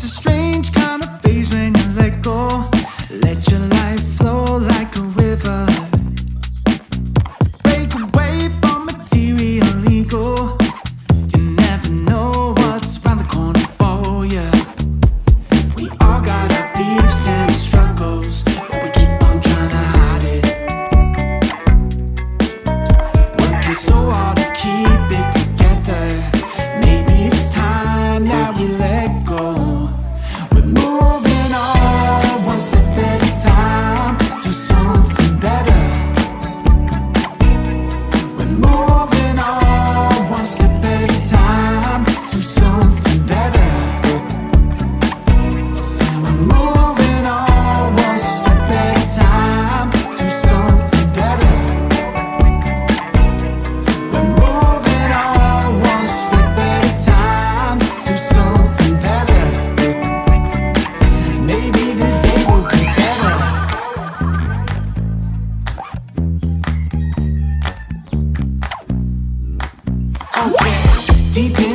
It's a strange kind of phase when you let go. Let your life flow like a river. Break away from material ego. You never know what's around the corner for you. We all got our beefs and our struggles, but we keep on trying to hide it. Working so hard to keep it together. Maybe it's time that we let go. We're moving on one step at a time to something better. We're moving on one step at a time to something better. So we're moving on one step at a time to something better. We're moving on one step at a time to something better. Maybe the day will be better. Okay, deep in